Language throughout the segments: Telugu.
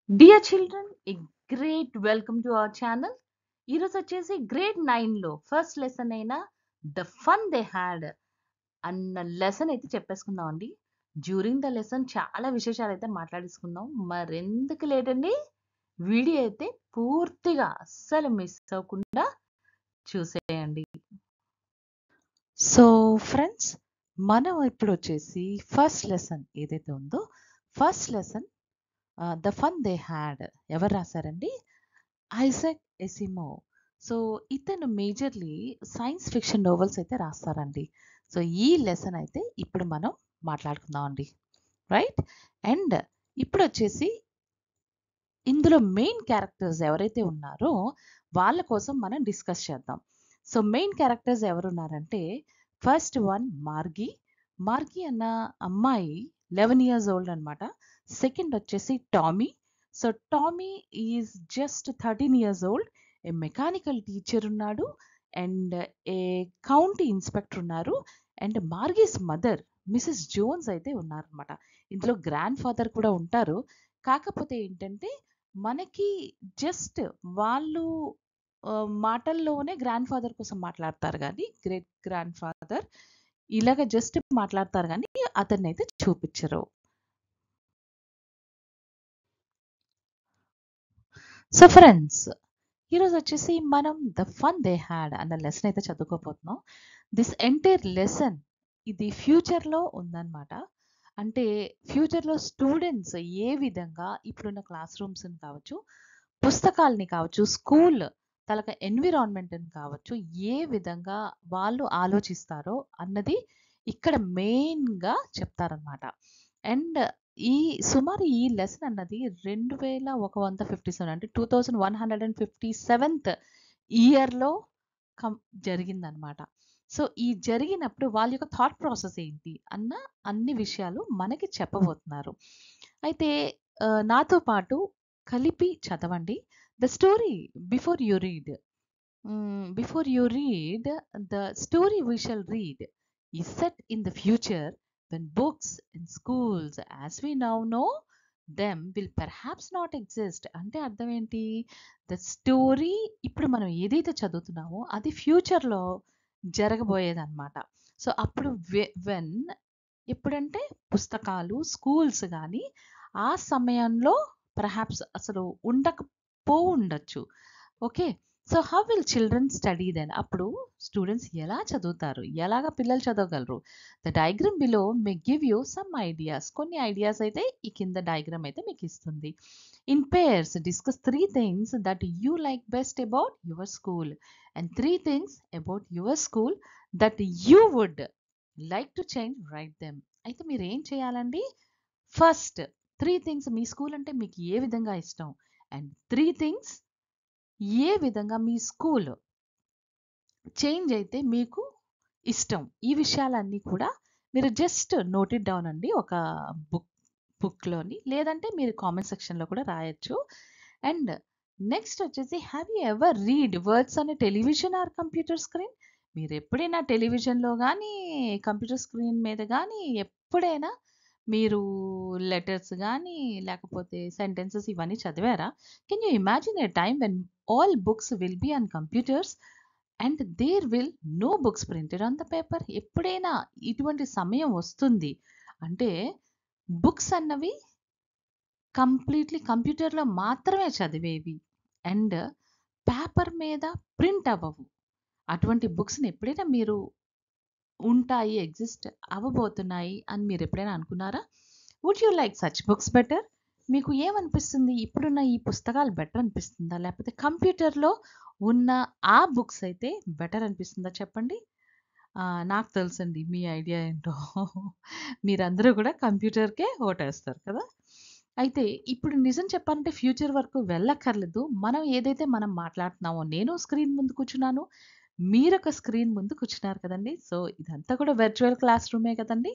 Dear children, a great welcome to our channel. ఈరోజు వచ్చేసి గ్రేడ్ 9లో ఫస్ట్ లెసన్ అయిన ద ఫన్ దే హ్యాడ్ అన్న లెసన్ అయితే చెప్పేసుకుందాం అండి. డ్యూరింగ్ ద లెసన్ చాలా విశేషాలు అయితే మాట్లాడేసుకుందాం. మరెందుకు లేటండి, వీడియో అయితే పూర్తిగా అస్సలు మిస్ అవ్వకుండా చూసేయండి. సో ఫ్రెండ్స్, మనం ఇప్పుడు వచ్చేసి ఫస్ట్ లెసన్ ఏదైతే ఉందో first lesson the fun they had ఎవరు రాశారండి? ఐజాక్ ఎసిమో. సో ఇతను మేజర్లీ సైన్స్ ఫిక్షన్ నోవెల్స్ అయితే రాస్తారండి. సో ఈ లెసన్ అయితే ఇప్పుడు మనం మాట్లాడుకుందాం అండి, రైట్? అండ్ ఇప్పుడు వచ్చేసి ఇందులో మెయిన్ క్యారెక్టర్స్ ఎవరైతే ఉన్నారో వాళ్ళ కోసం మనం డిస్కస్ చేద్దాం. సో మెయిన్ క్యారెక్టర్స్ ఎవరున్నారంటే, ఫస్ట్ వన్ మార్గీ. మార్గీ అన్న అమ్మాయి 11 ఇయర్స్ ఓల్డ్ అనమాట. సెకండ్ వచ్చేసి Tommy. So Tommy is just 13 years old. A mechanical teacher ఉన్నాడు అండ్ ఏ కౌంటీ ఇన్స్పెక్టర్ ఉన్నారు. And Margie's mother Mrs Jones అయితే ఉన్నారనమాట. ఇందులో గ్రాండ్ ఫాదర్ కూడా ఉంటారు. కాకపోతే ఏంటంటే మనకి జస్ట్ వాళ్ళు మాటల్లోనే గ్రాండ్ ఫాదర్ కోసం మాట్లాడతారు కానీ గ్రేట్ గ్రాండ్ ఫాదర్ ఇలాగ జస్ట్ మాట్లాడతారు కానీ అతన్ని అయితే చూపించరు. సో ఫ్రెండ్స్, ఈరోజు వచ్చేసి మనం ద ఫన్ దే హ్యాడ్ అన్న లెసన్ అయితే చదువుకోబోతున్నాం. దిస్ ఎంటైర్ లెసన్ ఇది ఫ్యూచర్లో ఉందన్నమాట. అంటే ఫ్యూచర్లో స్టూడెంట్స్ ఏ విధంగా ఇప్పుడున్న క్లాస్ రూమ్స్ని కావచ్చు, పుస్తకాలని కావచ్చు, స్కూల్ తలక ఎన్విరాన్మెంట్ని కావచ్చు, ఏ విధంగా వాళ్ళు ఆలోచిస్తారో అన్నది ఇక్కడ మెయిన్గా చెప్తారనమాట. అండ్ సుమారు ఈ లెసన్ అన్నది 2157 అంటే 2157th ఇయర్లో జరిగిందనమాట. సో ఈ జరిగినప్పుడు వాళ్ళ యొక్క థాట్ ప్రాసెస్ ఏంటి అన్న అన్ని విషయాలు మనకి చెప్పబోతున్నారు. అయితే నాతో పాటు కలిపి చదవండి. The story before you read. Before you read, the story we shall read is set in the future when books in schools as we now know them will perhaps not exist. అంటే అర్థం ఏంటి? ద స్టోరీ ఇప్పుడు మనం ఏదైతే చదువుతున్నామో అది ఫ్యూచర్లో జరగబోయేదన్నమాట. సో అప్పుడు వెన్ ఎప్పుడంటే పుస్తకాలు స్కూల్స్ కానీ ఆ సమయంలో పర్హాప్స్ అసలు ఉండకపోవచ్చు. Okay, so how will children study then? అప్పుడు స్టూడెంట్స్ ఎలా చదువుతారు, ఎలాగ పిల్లలు చదవగలరు? The diagram below may give you some ideas. కొన్ని ఐడియాస్ అయితే ఈ కింద డయాగ్రామ్ అయితే మీకు ఇస్తుంది. In pairs discuss 3 things that you like best about your school and 3 things about your school that you would like to change, write them. అయితే మీరు ఏం చేయాలండి? ఫస్ట్ 3 థింగ్స్, మీ స్కూల్ అంటే మీకు ఏ విధంగా ఇష్టం, అండ్ 3 థింగ్స్ ఏ విధంగా మీ స్కూల్ చేంజ్ అయితే మీకు ఇష్టం. ఈ విషయాలన్నీ కూడా మీరు జస్ట్ నోట్ ఇట్ డౌన్ అండి ఒక బుక్లోని, లేదంటే మీరు కామెంట్ సెక్షన్లో కూడా రాయొచ్చు. అండ్ నెక్స్ట్ వచ్చేసి, have you ever read words on television or computer screen? మీరు ఎప్పుడైనా టెలివిజన్లో కానీ కంప్యూటర్ స్క్రీన్ మీద కానీ ఎప్పుడైనా మీరు లెటర్స్ కానీ లేకపోతే సెంటెన్సెస్ ఇవన్నీ చదివారా? Can you imagine a time when all books will be on computers and there will no books printed on the paper? ఎప్పుడైనా ఇటువంటి సమయం వస్తుంది అంటే బుక్స్ అన్నవి కంప్లీట్లీ కంప్యూటర్లో మాత్రమే చదివేవి అండ్ పేపర్ మీద ప్రింట్ అవ్వవు. అటువంటి బుక్స్ని ఎప్పుడైనా మీరు ఉంటాయి, ఎగ్జిస్ట్ అవ్వబోతున్నాయి అని మీరు ఎప్పుడైనా అనుకున్నారా? Would you like such books better? మీకు ఏమనిపిస్తుంది? ఇప్పుడున్న ఈ పుస్తకాలు బెటర్ అనిపిస్తుందా, లేకపోతే కంప్యూటర్లో ఉన్న ఆ బుక్స్ అయితే బెటర్ అనిపిస్తుందా చెప్పండి? నాకు తెలుసండి మీ ఐడియా ఏంటో. మీరందరూ కూడా కంప్యూటర్కే ఓటేస్తారు కదా. అయితే ఇప్పుడు నిజం చెప్పాలంటే ఫ్యూచర్ వరకు వెళ్ళక్కర్లేదు. మనం ఏదైతే మనం మాట్లాడుతున్నామో, నేను స్క్రీన్ ముందు కూర్చున్నాను, మీరొక స్క్రీన్ ముందు కూర్చున్నారు కదండి. సో ఇదంతా కూడా వర్చువల్ క్లాస్ రూమే కదండి.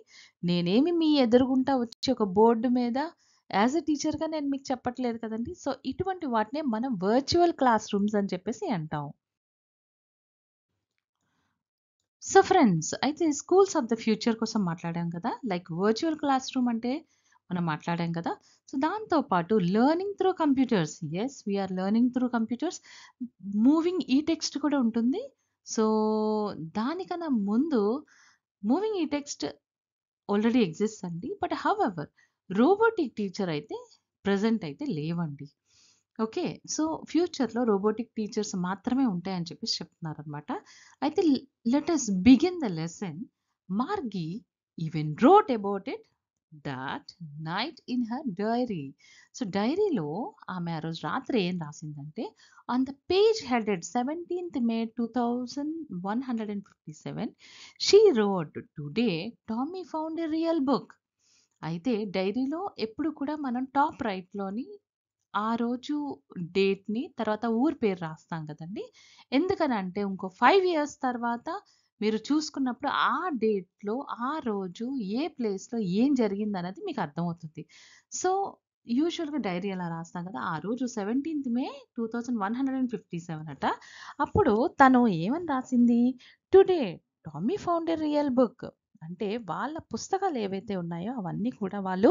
నేనేమి మీ ఎదురుగుంటా వచ్చి ఒక బోర్డు మీద యాజ్ ఎ టీచర్గా నేను మీకు చెప్పట్లేదు కదండి. సో ఇటువంటి వాటినే మనం వర్చువల్ క్లాస్ రూమ్స్ అని చెప్పేసి అంటాం. సో ఫ్రెండ్స్, అయితే స్కూల్స్ ఆఫ్ ద ఫ్యూచర్ కోసం మాట్లాడాం కదా. లైక్ వర్చువల్ క్లాస్ రూమ్ అంటే మనం మాట్లాడాం కదా! సో, దాంతో పాటు learning through computers. Yes, we are learning through computers. Moving ఈ టెక్స్ట్ కూడా ఉంటుంది. సో, దానికన్నా ముందు మూవింగ్ ఈ టెక్స్ట్ ఆల్రెడీ ఎగ్జిస్ట్స్ అండి. బట్ హౌఎవర్ రోబోటిక్ టీచర్ అయితే ప్రెజెంట్ అయితే లేవండి. ఓకే. సో, ఫ్యూచర్‌లో రోబోటిక్ టీచర్స్ మాత్రమే ఉంటాయని చెప్పేసి చెప్తున్నారనమాట. అయితే let us begin the lesson. Margie even wrote about it that night in her diary. So, డైరీలో ఆమె ఆ రోజు రాత్రి ఏం రాసిందంటే, on the page headed 17th May 2157 she wrote, today Tommy found a real book. అయితే డైరీలో ఎప్పుడు కూడా మనం టాప్ రైట్‌లోని ఆ రోజు డేట్‌ని, తర్వాత ఊరి పేరు రాస్తాం కదండీ! ఎందుకనంటే ఇంకో 5 ఇయర్స్ తర్వాత మీరు చూసుకున్నప్పుడు ఆ డేట్‌లో, ఆ రోజు ఏ ప్లేస్‌లో ఏం జరిగిందన్నది మీకు అర్థమవుతుంది. సో, యూజువల్‌గా డైరీ ఎలా రాస్తాం కదా! ఆ రోజు 17th May 2157 అట. అప్పుడు తను ఏమని రాసింది? Today Tommy found a real book. అంటే వాళ్ళ పుస్తకాలు ఏవైతే ఉన్నాయో అవన్నీ కూడా వాళ్ళు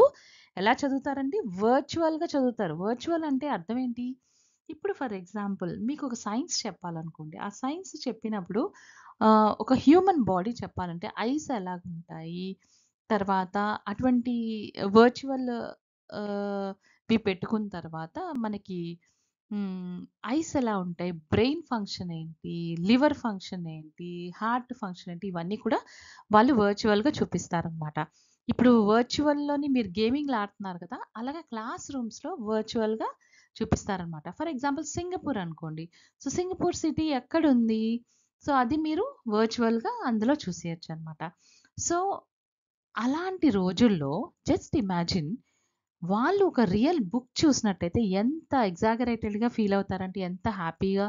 ఎలా చదువుతారండి? వర్చువల్‌గా చదువుతారు. వర్చువల్ అంటే అర్థం ఏంటి? ఇప్పుడు ఫర్ ఎగ్జాంపుల్ మీకు ఒక సైన్స్ చెప్పాలనుకోండి. ఆ సైన్స్ చెప్పినప్పుడు ఒక హ్యూమన్ బాడీ చెప్పాలంటే ఐస్ ఎలాగుంటాయి? తర్వాత అటువంటి వర్చువల్ ఆహ్, వి పెట్టుకున్న తర్వాత మనకి హ్మ్. ఐస్ ఎలా ఉంటాయి? బ్రెయిన్ ఫంక్షన్ ఏంటి? లివర్ ఫంక్షన్ ఏంటి? హార్ట్ ఫంక్షన్ ఏంటి? ఇవన్నీ కూడా వాళ్ళు వర్చువల్‌గా చూపిస్తారనమాట. ఇప్పుడు వర్చువల్‌లోని మీరు గేమింగ్‌లు ఆడుతున్నారు కదా! అలాగే క్లాస్ రూమ్స్‌లో వర్చువల్‌గా చూపిస్తారనమాట. ఫర్ ఎగ్జాంపుల్ సింగపూర్ అనుకోండి. సో, సింగపూర్ సిటీ ఎక్కడుంది? సో, అది మీరు వర్చువల్‌గా అందులో చూసేయొచ్చనమాట. సో, అలాంటి రోజుల్లో జస్ట్ ఇమాజిన్ వాళ్ళు ఒక రియల్ బుక్ చూసినట్టయితే ఎంత ఎగ్జాగరేటెడ్‌గా ఫీల్ అవుతారంటే, ఎంత హ్యాపీగా,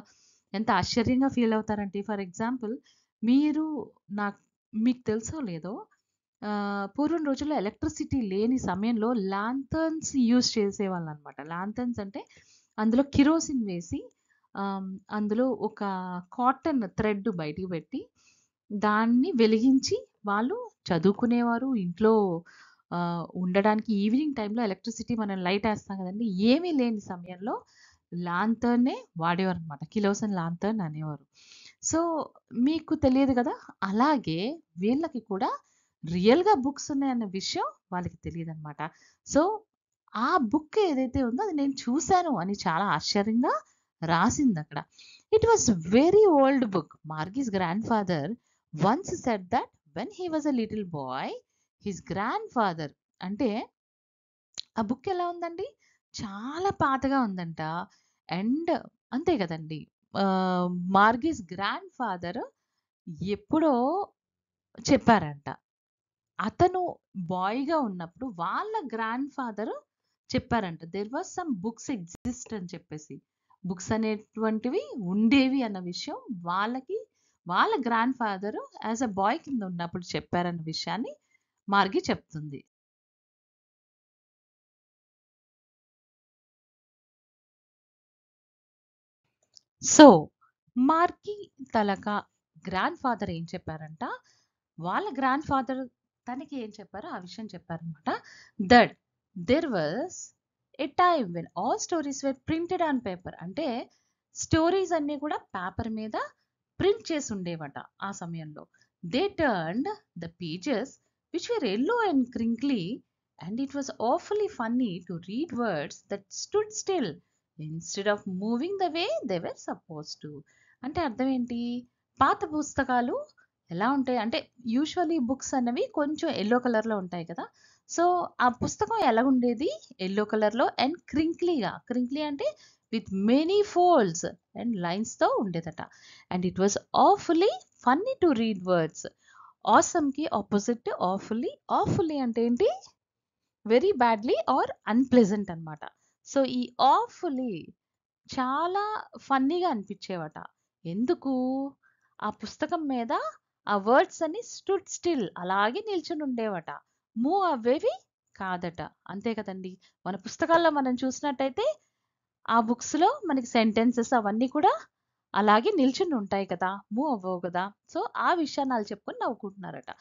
ఎంత ఆశ్చర్యంగా ఫీల్ అవుతారంటే, ఫర్ ఎగ్జాంపుల్ మీరు నాకు మీకు తెలుసో లేదో పూర్వం రోజుల్లో ఎలక్ట్రిసిటీ లేని సమయంలో లాంతర్న్స్ యూజ్ చేసేవాళ్ళనమాట. లాంతర్న్స్ అంటే అందులో కిరోసిన్ వేసి ఆహ్, అందులో ఒక కాటన్ థ్రెడ్ బయటికి పెట్టి, దాన్ని వెలిగించి వాళ్ళు చదువుకునేవారు. ఇంట్లో ఉండడానికి ఈవినింగ్ టైమ్‌లో ఎలక్ట్రిసిటీ మనం లైటేస్తాం గదండీ! ఏమీ లేని సమయంలో లాంతర్నే వాడేవారనమాట. కిరోసిన్ లాంతర్న్ అనేవారు. సో, మీకు తెలియదు గదా! అలాగే వీళ్ళకి కూడా రియల్‌గా బుక్స్ ఉన్నాయన్న విషయం వాళ్ళకి తెలీదనమాట. సో, ఆ బుక్ ఏదైతే ఉందో అది నేను చూసాను అని చాలా ఆశ్చర్యంగా రాసిందక్కడ. It was very old book. Margie's grandfather once said that when he was a little boy his grandfather అంటే ఆ బుక్ ఎలా ఉందండి? చాలా పాతగా ఉందంట. అండ్ అంతే గదండీ! మార్గీస్ గ్రాండ్‌ఫాదర్ ఎప్పుడో చెప్పారంట. అతను బాయ్‌గా ఉన్నప్పుడు వాళ్ళ గ్రాండ్‌ఫాదర్ చెప్పారంట. There was some books exist అని చెప్పేసి. బుక్స్ అనేటువంటివి ఉండేవి అన్న విషయం వాళ్ళకి వాళ్ళ గ్రాండ్‌ఫాదర్ యాస్ ఎ బాయ్ కింద ఉన్నప్పుడు చెప్పారన్న విషయాన్ని మార్గి చెప్తుంది. సో, మార్కి తలక గ్రాండ్‌ఫాదర్ ఏం చెప్పారంట, వాళ్ళ గ్రాండ్‌ఫాదర్ తనకి ఏం చెప్పారో ఆ విషయం చెప్పారనమాట. That there was a time when all stories were printed on paper. అంటే స్టోరీస్ అన్నీ కూడా పేపర్ మీద ప్రింట్ చేసి ఉండేవట ఆ సమయంలో. They turned the pages which were yellow and crinkly and it was awfully funny to read words that stood still instead of moving the way they were supposed to. అంటే అర్థం ఏంటి? పాత పుస్తకాలు ఎలా ఉంటాయి అంటే యూజువల్లీ బుక్స్ అన్నవి కొంచెం యెల్లో కలర్‌లో ఉంటాయి కదా! సో, ఆ పుస్తకం ఎలాగుండేది? యెల్లో కలర్‌లో అండ్ క్రింక్లీగా. క్రింక్లీ అంటే విత్ మెనీ ఫోల్డ్స్ అండ్ లైన్స్‌తో ఉండేదట. And it was awfully funny to read words. ఆసమ్‌కి అపోజిట్ ఆఫుల్లీ. ఆఫుల్లీ అంటే ఏంటి? వెరీ బ్యాడ్లీ ఆర్ అన్‌ప్లెజెంట్ అన్నమాట. సో, ఈ ఆఫుల్లీ చాలా ఫన్నీగా అనిపించేవట. ఎందుకు? ఆ పుస్తకం మీద ఆ వర్డ్స్ అన్ని స్టుడ్ స్టిల్ అలాగే నిల్చొని ఉండేవట. మూవ్ అవ్వేవి కాదట. అంతే కదండీ! మన పుస్తకాల్లో మనం చూసినట్టయితే ఆ బుక్స్‌లో మనకి సెంటెన్సెస్ అవన్నీ కూడా అలాగే నిల్చొని ఉంటాయి కదా! మూవ్ అవ్వవు కదా! సో, ఆ విషయాన్ని ఆళ్ళు చెప్పుకొని నవ్వుకుంటున్నారట.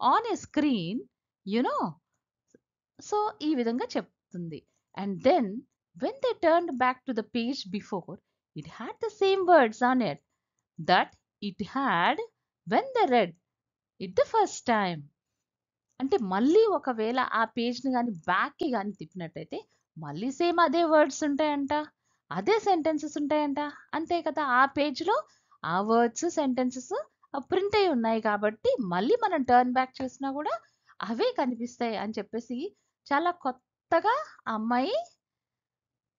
On a screen you know so ఈ విధంగా చెప్తుంది. And then when they turned back to the page before, it had the same words on it that it had when they read it the first time. అంటే మళ్ళీ ఒకవేళ ఆ పేజ్ని కానీ బ్యాక్కి కానీ తిప్పినట్టయితే మళ్ళీ సేమ్ అదే వర్డ్స్ ఉంటాయంట, అదే సెంటెన్సెస్ ఉంటాయంట. అంతే కదా, ఆ పేజ్లో ఆ వర్డ్స్ సెంటెన్సెస్ ప్రింట్ అయి ఉన్నాయి కాబట్టి మళ్ళీ మనం టర్న్ బ్యాక్ చేసినా కూడా అవే కనిపిస్తాయి అని చెప్పేసి చాలా కొత్తగా ఆ అమ్మాయి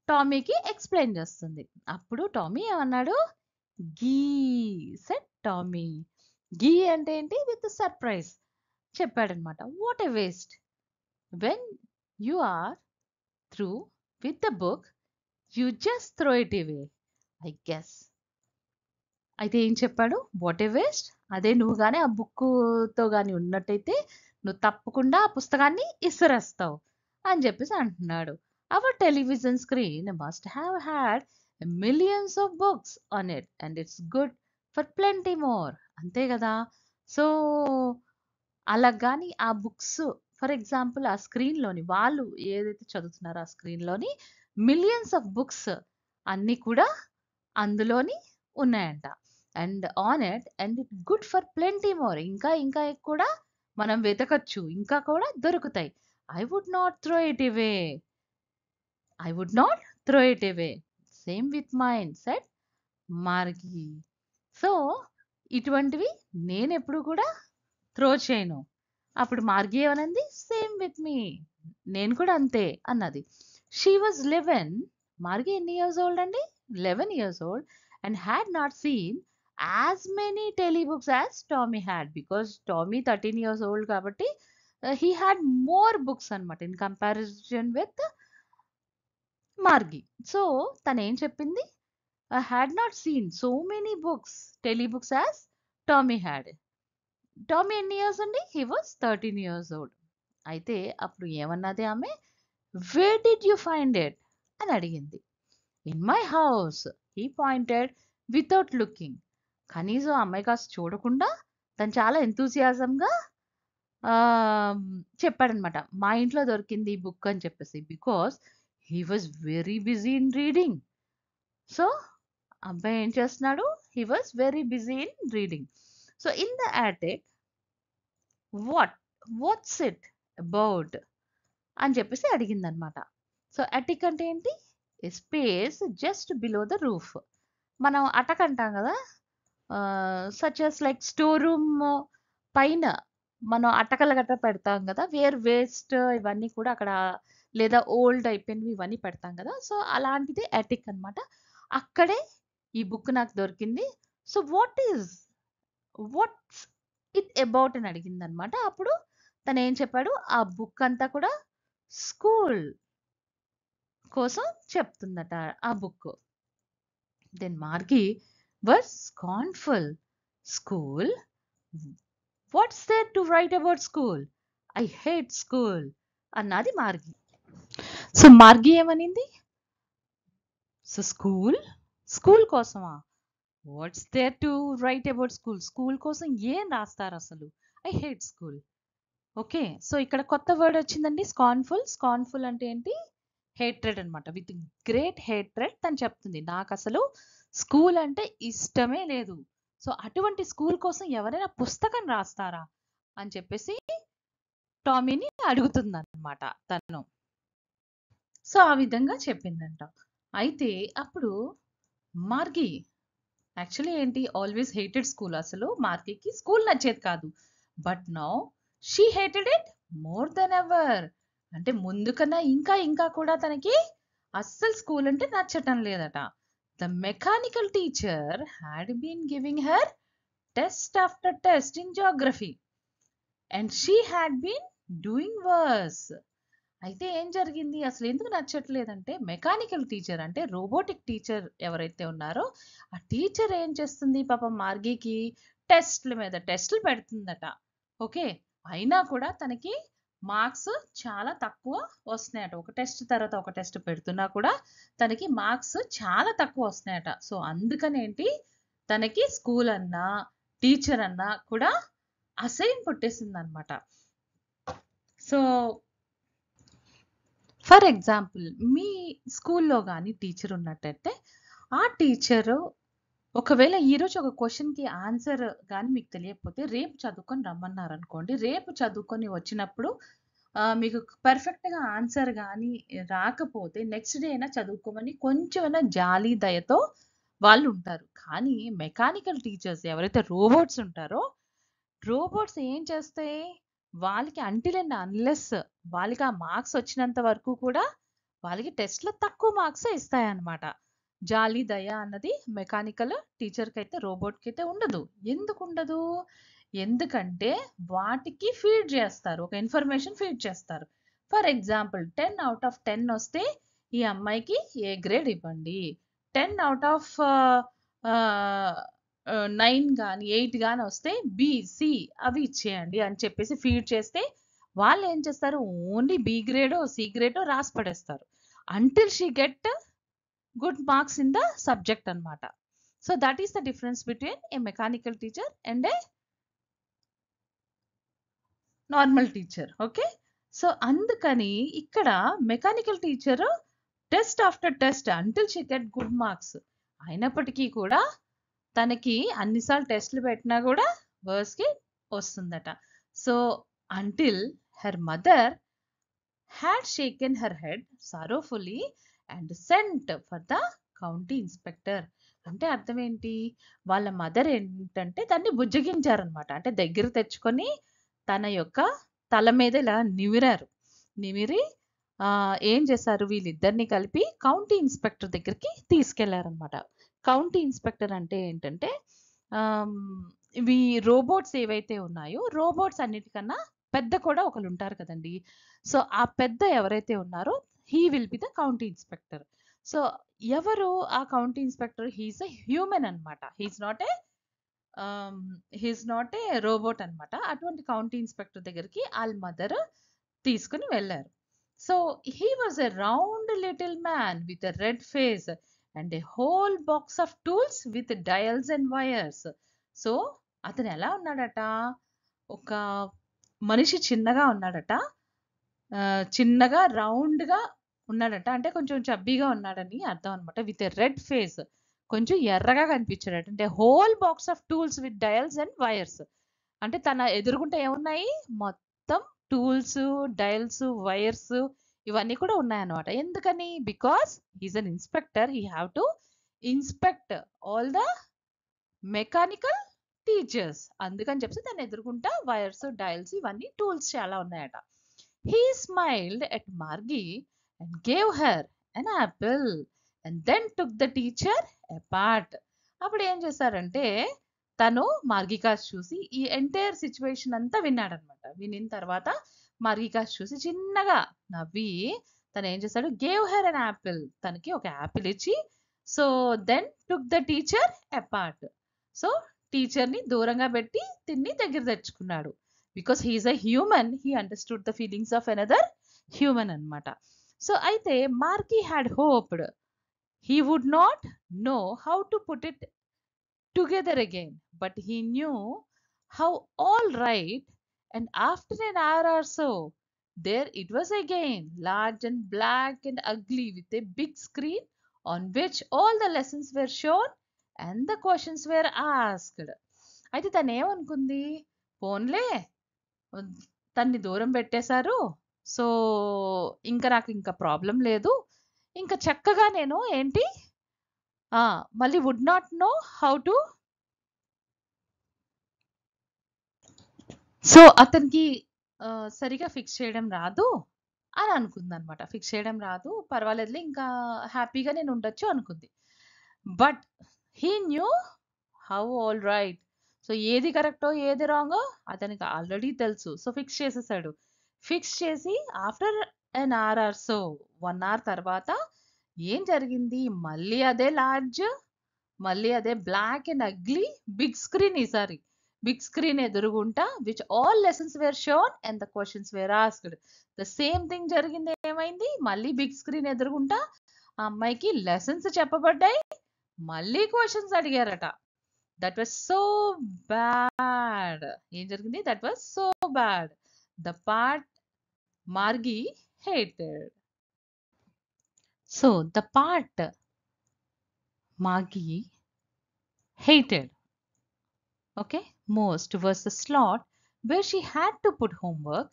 టామీకి ఎక్స్ప్లెయిన్ చేస్తుంది. అప్పుడు టామీ ఏమన్నాడు, గీ సెట్ టామీ. గీ అంటే ఏంటి, విత్ సర్ప్రైజ్ చెప్పాడనమాట. What a waste when you or through with the book you just throw it away I guess. అయితే ఏం చెప్పాడు, వాట్ ఏ వేస్ట్, అదే నువ్వు కానీ ఆ బుక్తో కానీ ఉన్నట్టయితే నువ్వు తప్పకుండా ఆ పుస్తకాన్ని ఇసిరేస్తావు అని చెప్పేసి అంటున్నాడు. Our television screen must have had millions of books on it and it's good for plenty more. అంతే కదా. సో అలా కానీ ఆ బుక్స్ ఫర్ ఎగ్జాంపుల్ ఆ స్క్రీన్లోని వాళ్ళు ఏదైతే చదువుతున్నారో ఆ స్క్రీన్లోని మిలియన్స్ ఆఫ్ బుక్స్ అన్నీ కూడా అందులోని ఉన్నాయంట. And on it and it good for plenty more, ఇంకా ఇంకా కూడా మనం వెతకచ్చు, ఇంకా కూడా దొరుకుతాయి. I would not throw it away, I would not throw it away, same with mine said Margie. So ఇటువంటివి నేను ఎప్పుడు కూడా త్రో చేయను. అప్పుడు మార్గి ఏమనంది, సేమ్ విత్ మీ, నేను కూడా అంతే అన్నది. షీ వాజ్ 11, మార్గి ఎన్ని ఇయర్స్ ఓల్డ్ అండి, 11 years old, and had not seen as many telebooks as Tommy had, because Tommy 13 years old కాబట్టి he had more books అన్నమాట in comparison with మార్గి. సో తను ఏం చెప్పింది, had not seen so many books, telebooks as Tommy had. Tommy ఎన్ని ఇయర్స్ అండి, హీ వాజ్ 13 years old. అయితే అప్పుడు ఏమన్నది ఆమె, where did you find it అని అడిగింది. In my house, he pointed without looking. కనీసం అమ్మాయి కాస్త చూడకుండా తను చాలా ఎంతూసియాజంగా చెప్పాడనమాట, మా ఇంట్లో దొరికింది ఈ బుక్ అని చెప్పేసి, because he was very busy in reading. So అబ్బాయి ఏం చేస్తున్నాడు, he was very busy in reading. So in the attic what's it about అని చెప్పేసి అడిగిందనమాట. సో అటిక్ అంటే ఏంటి, space just below the roof. మనం అటక్ అంటాం కదా, such as like store room పైన మనం అటకలు గట్రా పెడతాం కదా, వేర్ వేస్ట్ ఇవన్నీ కూడా అక్కడ, లేదా ఓల్డ్ అయిపోయినవి ఇవన్నీ పెడతాం కదా. సో అలాంటిది అటిక్ అన్నమాట. అక్కడే ఈ బుక్ నాకు దొరికింది. సో వాట్స్ ఇట్ అబౌట్ అని అడిగింది అనమాట. అప్పుడు తను ఏం చెప్పాడు, ఆ బుక్ అంతా కూడా స్కూల్ కోసం చెప్తుందట ఆ book. Then Margie was scornful. School? What's there to write about school? I hate school అన్నది మార్గి. సో మార్గి ఏమనింది, సో స్కూల్ కోసమా, what's there to write about school, school కోసం ఏం రాస్తారు అసలు, I hate school. Okay, so ఇక్కడ కొత్త వర్డ్ వచ్చిందండి, స్కాన్ఫుల్ అంటే ఏంటి, హేట్రెడ్ అనమాట. విత్ గ్రేట్ హేట్రెడ్ తను చెప్తుంది, నాకు అసలు స్కూల్ అంటే ఇష్టమే లేదు. సో అటువంటి స్కూల్ కోసం ఎవరైనా పుస్తకం రాస్తారా అని చెప్పేసి టామీని అడుగుతుంది అనమాట తను. సో ఆ విధంగా చెప్పిందంట. అయితే అప్పుడు మార్గి యాక్చువల్లీ ఏంటి, ఆల్వేస్ హేటెడ్ స్కూల్, అసలు మార్గికి స్కూల్ నచ్చేది కాదు. But now she hated it more than ever. అంటే ముందు కన్నా ఇంకా ఇంకా కూడా తనకి అస్సలు స్కూల్ అంటే నచ్చటం లేదట. The mechanical teacher had been giving her test after test in geography and she had been doing worse. అయితే ఏం జరిగింది, అసలు ఎందుకు నచ్చట్లేదంటే, మెకానికల్ టీచర్ అంటే రోబోటిక్ టీచర్ ఎవరైతే ఉన్నారో ఆ టీచర్ ఏం చేస్తుంది, పాపం మార్గికి టెస్ట్ల మీద టెస్ట్లు పెడుతుందట. ఓకే, అయినా కూడా తనకి మార్క్స్ చాలా తక్కువ వస్తున్నాయట. ఒక టెస్ట్ తర్వాత ఒక టెస్ట్ పెడుతున్నా కూడా తనకి మార్క్స్ చాలా తక్కువ వస్తున్నాయట. సో అందుకనేంటి తనకి స్కూల్ అన్నా టీచర్ అన్నా కూడా అసహ్యం పుట్టేసింది అనమాట. సో ఫర్ ఎగ్జాంపుల్ మీ స్కూల్లో కానీ టీచర్ ఉన్నట్టయితే ఆ టీచరు ఒకవేళ ఈరోజు ఒక క్వశ్చన్కి ఆన్సర్ కానీ మీకు తెలియకపోతే రేపు చదువుకొని రమ్మన్నారు అనుకోండి. రేపు చదువుకొని వచ్చినప్పుడు మీకు పర్ఫెక్ట్‌గా ఆన్సర్ గానీ రాకపోతే నెక్స్ట్ డే అయినా చదువుకోమని కొంచెమైనా జాలి, దయతో వాళ్ళుంటారు. కానీ మెకానికల్ టీచర్స్ ఎవరైతే రోబోట్స్ ఉంటారో, రోబోట్స్ ఏం చేస్తాయి? వాళ్ళకి అంటిల్ అండ్ అన్‌లెస్ వాళ్ళకి ఆ మార్క్స్ వచ్చినంత వరకు కూడా వాళ్ళకి టెస్ట్‌లో తక్కువ మార్క్సే ఇస్తాయన్నమాట. జాలి, దయ అన్నది మెకానికల్ టీచర్‌కైతే, రోబోట్‌కైతే ఉండదు. ఎందుకుండదు? ఎందుకంటే వాటికి ఫీడ్ చేస్తారు. ఒక ఇన్ఫర్మేషన్ ఫీడ్ చేస్తారు. ఫర్ ఎగ్జాంపుల్ 10 ఔట్ ఆఫ్ 10 వస్తే ఈ అమ్మాయికి ఏ గ్రేడ్ ఇవ్వండి. 10 ఔట్ ఆఫ్ 9 గాని, 8 గాని వస్తే బి, సి అవి ఇచ్చేయండి అని చెప్పేసి ఫీడ్ చేస్తే వాళ్ళేం చేస్తారు? ఓన్లీ బి గ్రేడో, సి గ్రేడో రాసి పడేస్తారు. Until she get good marks in the subject అన్నమాట. So that is the difference between a mechanical teacher and a normal teacher. Okay. So అందుకని ఇక్కడ mechanical teacher test after test until she get good marks అయినప్పటికీ కూడా తనకి అన్నిసార్లు టెస్ట్లు పెట్టినా కూడా వర్స్కి వస్తుందట. So until her mother had shaken her head sorrowfully and sent for the county inspector. అంటే అర్థం ఏంటి? వాళ్ళ మదర్ ఏంటంటే దాన్ని బుజ్జగించారనమాట. అంటే దగ్గర తెచ్చుకొని తన యొక్క తల మీద ఇలా నిమిరారు. నిమిరి ఏం చేశారు? వీళ్ళిద్దరిని కలిపి కౌంటీ ఇన్స్పెక్టర్ దగ్గరికి తీసుకెళ్లారనమాట. కౌంటీ ఇన్స్పెక్టర్ అంటే ఏంటంటే ఆమ్, ఇవి రోబోట్స్ ఏవైతే ఉన్నాయో రోబోట్స్ అన్నిటికన్నా పెద్ద కూడా ఒకళ్ళు ఉంటారు కదండి. సో ఆ పెద్ద ఎవరైతే ఉన్నారో he will be the county inspector. So ఎవరు ఆ county inspector? He's a human అనమాట. హీస్ నాట్ ఏ రోబోట్ అనమాట. అటువంటి కౌంటీ ఇన్స్పెక్టర్ దగ్గరికి వాళ్ళ మదర్ తీసుకుని వెళ్ళారు. So he was a round little man with a red face and a whole box of tools with dials and wires. So అతను ఎలా ఉన్నాడట? ఒక మనిషి చిన్నగా ఉన్నాడట. చిన్నగా రౌండ్‌గా ఉన్నాడట. అంటే కొంచెం చబ్బీగా ఉన్నాడని అర్థం అనమాట. With a red face. కొంచెం ఎర్రగా కనిపించాడట. అంటే whole box of tools with dials and wires. అంటే తన ఎదురుగుంట ఏమున్నాయి? మొత్తం టూల్స్, డయల్స్, వైర్స్ ఇవన్నీ కూడా ఉన్నాయన్నమాట. ఎందుకని? Because he is an inspector. He have to inspect all the mechanical teachers. అందుకని చెప్పేసి దాన్ని ఎదురుగుంటా వైర్స్, డయల్స్ ఇవన్నీ టూల్స్ చాలా ఉన్నాయట. He smiled at Margie and gave her an apple and then took the teacher apart. అప్పుడు ఏం చేశారంటే తను మార్గికాస్ చూసి ఈ ఎంటైర్ సిచ్యువేషన్ అంతా విన్నాడనమాట. వినిన తర్వాత మార్గికాస్ చూసి చిన్నగా నవ్వి తను ఏం చేశాడు? Gave her an apple. తనకి ఒక యాపిల్ ఇచ్చి so then took the teacher apart. సో టీచర్ని దూరంగా పెట్టి తిన్ని దగ్గర తెచ్చుకున్నాడు. Because he is a human, he understood the feelings of another human అనమాట. సో అయితే Margie had hoped he would not know how to put it together again, but he knew how all right. And after an hour or so, there it was again, large and black and ugly, with a big screen on which all the lessons were shown and the questions were asked. అయితే తను ఏమనుకుంది? పోన్లే తన్ని దూరం పెట్టేశారు. సో ఇంకా నాకు ఇంకా ప్రాబ్లం లేదు. ఇంకా చక్కగా నేను ఏంటి మళ్ళీ would not know how to. So అతనికి సరిగా ఫిక్స్ చేయడం రాదు అని అనుకుంది అనమాట. ఫిక్స్ చేయడం రాదు, పర్వాలేదులే ఇంకా హ్యాపీగా నేను ఉండొచ్చు అనుకుంది. But he knew how all right. So ఏది కరెక్టో ఏది రాంగో అతనికి ఆల్రెడీ తెలుసు. సో ఫిక్స్ చేసేసాడు. ఫిక్స్ చేసి after an hour or so 1 hour తర్వాత ఏం జరిగింది? మళ్ళీ అదే లార్జ్, మళ్ళీ అదే black and ugly big screen. ఈసారి బిగ్ స్క్రీన్ ఎదురుగుంటా which all lessons were shown and the questions were asked. The same thing జరిగింది. ఏమైంది? మళ్ళీ బిగ్ స్క్రీన్ ఎదురుగుంటా ఆ అమ్మాయికి లెసన్స్ చెప్పబడ్డాయి, మళ్ళీ క్వశ్చన్స్ అడిగారట. That was so bad. ఏం జరిగింది? That was so bad. The part Margie hated. So the part Margie hated, okay, most was the slot where she had to put homework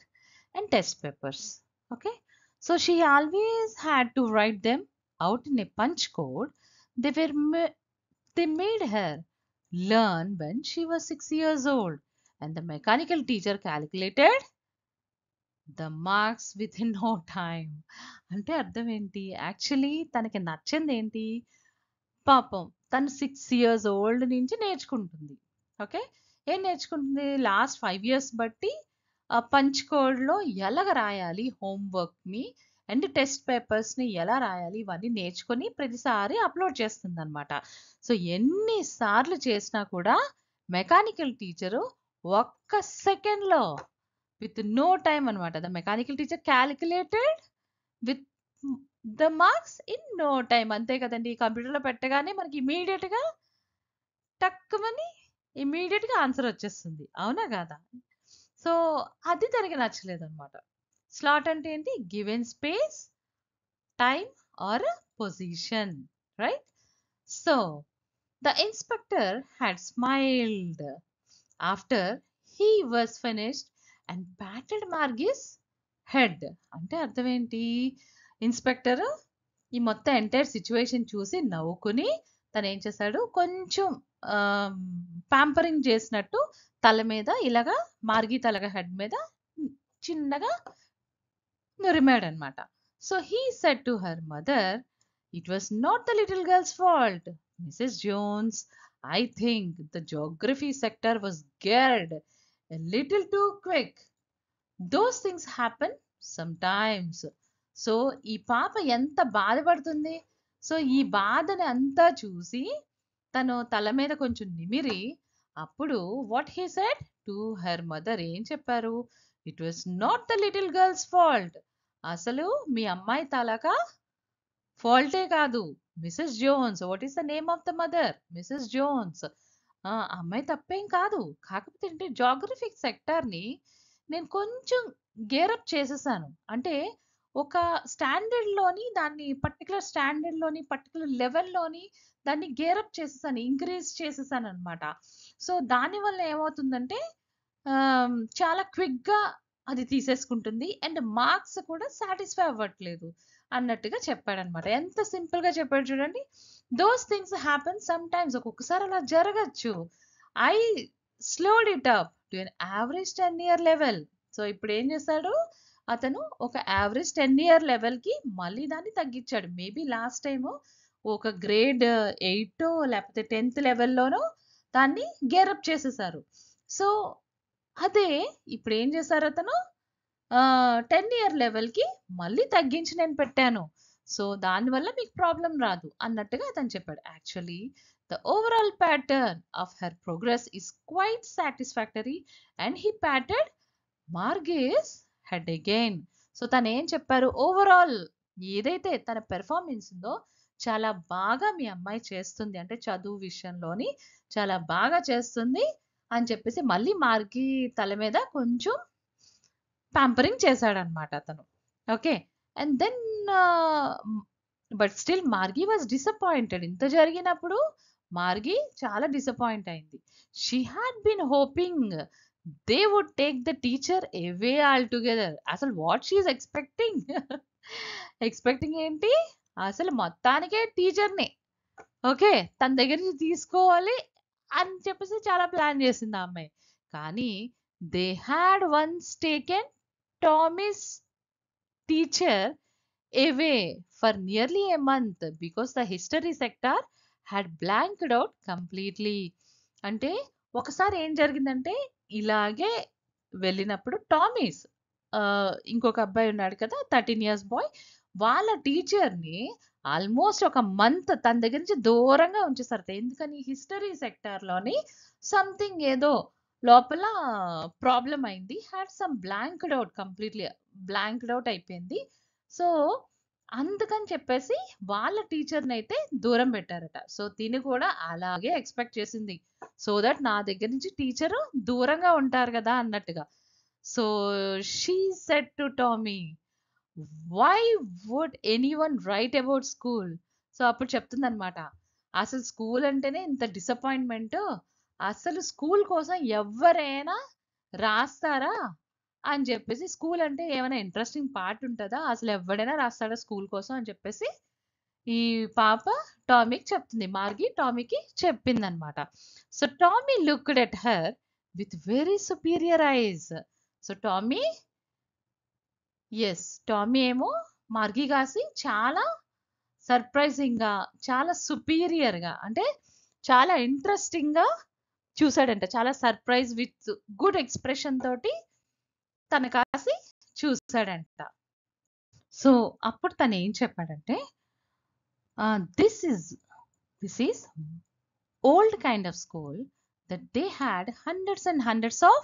and test papers. Okay, so she always had to write them out in a punch code. They were they made her learn when she was 6 years old, and the mechanical teacher calculated the marks within no time. అంటే అర్థం ఏంటి? యాక్చువల్లీ తనకి నచ్చింది ఏంటి? పాపం తను 6 years ఓల్డ్ నుంచి నేర్చుకుంటుంది. ఓకే, ఏం నేర్చుకుంటుంది? లాస్ట్ 5 years బట్టి పంచ్ కోడ్లో ఎలాగ రాయాలి హోంవర్క్ని అండ్ టెస్ట్ పేపర్స్ని ఎలా రాయాలి ఇవన్నీ నేర్చుకొని ప్రతిసారి అప్లోడ్ చేస్తుంది అనమాట. సో ఎన్నిసార్లు చేసినా కూడా మెకానికల్ టీచరు ఒక్క సెకండ్లో విత్ నో టైం అనమాట. The mechanical teacher calculated with the marks in no time. అంతే కదండి, కంప్యూటర్లో పెట్టగానే మనకి ఇమీడియట్గా టక్కుమని ఇమీడియట్గా ఆన్సర్ వచ్చేస్తుంది, అవునా కాదా? సో అది తనకి నచ్చలేదు అనమాట. స్లాట్ అంటే ఏంటి? Given space, time or position, right? So the inspector had smiled after he was finished and patted Margie's head. అంటే అర్థం ఏంటి? ఇన్స్పెక్టర్ ఈ మొత్తం ఎంటైర్ సిచ్యువేషన్ చూసి నవ్వుకుని తను ఏం చేశాడు, కొంచెం ప్యాంపరింగ్ చేసినట్టు తల మీద ఇలాగా మార్గి తలగ హెడ్ మీద చిన్నగా నురిమాడు అనమాట. So he said to her mother, it was not the little girl's fault, Mrs Jones. I think the geography sector was geared a little too quick. Those things happen sometimes. So ఈ పాప ఎంత బాధపడుతుంది. సో ఈ బాధని అంతా చూసి తను తల మీద కొంచెం నిమిరి అప్పుడు what he said to her mother, ఏం చెప్పారు? It was not the little girl's fault. అసలు మీ అమ్మాయి తలక ఫాల్టే కాదు, Mrs Jones. What is the name of the mother? Mrs Jones. అమ్మాయి తప్పేం కాదు, కాకపోతే అంటే జాగ్రఫిక్ సెక్టార్ని నేను కొంచెం గేరప్ చేసేసాను. అంటే ఒక స్టాండర్డ్లోని దాన్ని పర్టికులర్ స్టాండర్డ్లోని పర్టికులర్ లెవెల్లోని దాన్ని గేరప్ చేసేసాను, ఇంక్రీజ్ చేసేసాను అనమాట. సో దానివల్ల ఏమవుతుందంటే చాలా క్విక్గా అది తీసేసుకుంటుంది అండ్ మార్క్స్ కూడా సాటిస్ఫై అవ్వట్లేదు అన్నట్టుగా చెప్పాడనమాట. ఎంత సింపుల్గా చెప్పాడు చూడండి. Those things happen some times. ఒక్కొక్కసారి అలా జరగచ్చు. I slowed it up to N average 10-year level. So ఇప్పుడు ఏం చేశాడు అతను? ఒక యావరేజ్ 10-year లెవెల్కి మళ్ళీ దాన్ని తగ్గించాడు. మేబీ లాస్ట్ టైము ఒక గ్రేడ్ 8 లేకపోతే 10th లెవెల్లోనో దాన్ని గేరప్ చేసేసారు. సో అదే ఇప్పుడు ఏం చేశారు అతను? 10-year లెవెల్కి మళ్ళీ తగ్గించి నేను పెట్టాను. సో దానివల్ల మీకు ప్రాబ్లం రాదు అన్నట్టుగా అతను చెప్పాడు. Actually the overall pattern of her progress is quite satisfactory and he patted Margie's head again. So తను ఏం చెప్పారు? ఓవరాల్ ఏదైతే తన పెర్ఫార్మెన్స్ ఉందో చాలా బాగా మీ అమ్మాయి చేస్తుంది, అంటే చదువు విషయంలోని చాలా బాగా చేస్తుంది అని చెప్పేసి మళ్ళీ మార్గి తల మీద కొంచెం ప్యాంపరింగ్ చేశాడనమాట అతను. Okay, and then but still Margie was disappointed. ఇంత జరిగినప్పుడు మార్గి చాలా డిసప్పాయింట్ అయింది. She had been hoping they would take the teacher away altogether. అసలు వాట్ షీఈస్ ఎక్స్పెక్టింగ్? ఎక్స్పెక్టింగ్ ఏంటి? అసలు మొత్తానికే టీచర్ని ఓకే తన దగ్గర నుంచి తీసుకోవాలి అని చెప్పేసి చాలా ప్లాన్ చేసింది ఆ అమ్మాయి. కానీ they had once taken Tommy's teacher away for nearly a month because the history sector had blanked out completely. అంటే ఒకసారి ఏం జరిగిందంటే ఇలాగే వెళ్ళినప్పుడు టామీస్ ఇంకొక అబ్బాయి ఉన్నాడు కదా 13 years బాయ్, వాళ్ళ టీచర్ని ఆల్మోస్ట్ ఒక మంత్ తన దగ్గర నుంచి దూరంగా ఉంచేసారట. ఎందుకని? హిస్టరీ సెక్టార్లోని సంథింగ్ ఏదో లోపల ప్రాబ్లం అయింది. Had some blanked out, completely blanked out అయిపోయింది. సో అందుకని చెప్పేసి వాళ్ళ టీచర్ని అయితే దూరం పెట్టారట. సో తిని కూడా అలాగే ఎక్స్పెక్ట్ చేసింది, సో దట్ నా దగ్గర నుంచి టీచర్ దూరంగా ఉంటారు కదా అన్నట్టుగా. So she said to Tommy, why would anyone write about school? So అప్పుడు చెప్తుందనమాట. అసలు స్కూల్ అంటేనే ఇంత డిసప్పాయింట్మెంట్. అసలు స్కూల్ కోసం ఎవరైనా రాస్తారా అని చెప్పేసి, స్కూల్ అంటే ఏమైనా ఇంట్రెస్టింగ్ పార్ట్ ఉంటుందా, అసలు ఎవడైనా రాస్తాడా స్కూల్ కోసం అని చెప్పేసి ఈ పాప టామీకి చెప్తుంది. మార్గి టామీకి చెప్పిందనమాట. So Tommy looked at her with very superior eyes. So Tommy ఏమో మార్గి కాసి చాలా సర్ప్రైజింగ్ గా, చాలా సుపీరియర్ గా, అంటే చాలా ఇంట్రెస్టింగ్ గా చూసాడంట. చాలా సర్ప్రైజ్ విత్ గుడ్ ఎక్స్ప్రెషన్ తోటి తన కాసి చూసాడంట. సో అప్పుడు తను ఏం చెప్పాడంటే, this is old kind of school that they had hundreds and hundreds of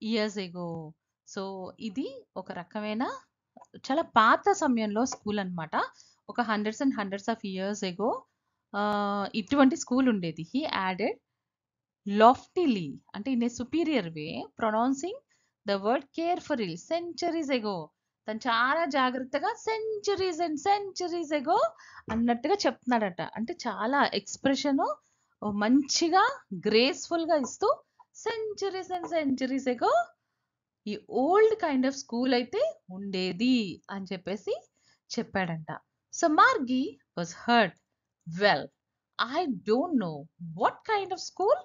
years ago. So ఇది ఒక రకమైన చాలా పాత సమయంలో స్కూల్ అన్నమాట. ఒక hundreds and hundreds of years ago ఇటువంటి స్కూల్ ఉండేది. హీ యాడెడ్ లాఫ్టీలీ, అంటే in a superior way, pronouncing the word carefully, centuries ago. తను చాలా జాగ్రత్తగా సెంచరీస్ అండ్ సెంచరీస్ ఎగో అన్నట్టుగా చెప్తున్నాడట. అంటే చాలా ఎక్స్ప్రెషన్ మంచిగా గ్రేస్ఫుల్ గా ఇస్తూ సెంచరీస్ అండ్ సెంచరీస్ ఎగో ఈ ఓల్డ్ కైండ్ ఆఫ్ స్కూల్ అయితే ఉండేది అని చెప్పేసి చెప్పాడంట. So Margie was hurt. Well, I don't know what kind of school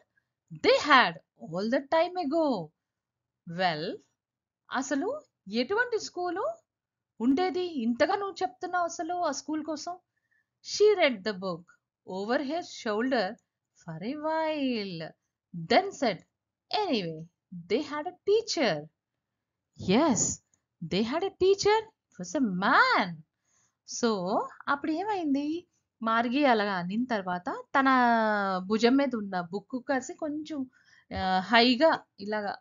they had all the time ago. Well, అసలు ఎటువంటి స్కూలు ఉండేది ఇంతగా నువ్వు చెప్తున్నావు అసలు ఆ స్కూల్ కోసం? She read the book over her shoulder for a while, then said, anyway they had a teacher. Yes, they had a teacher, it was a man. So అప్పుడు ఏమైంది, మార్గి అలాగా అనిన తర్వాత తన భుజం మీద ఉన్న బుక్ కాసి కొంచెం హైగా ఇలాగా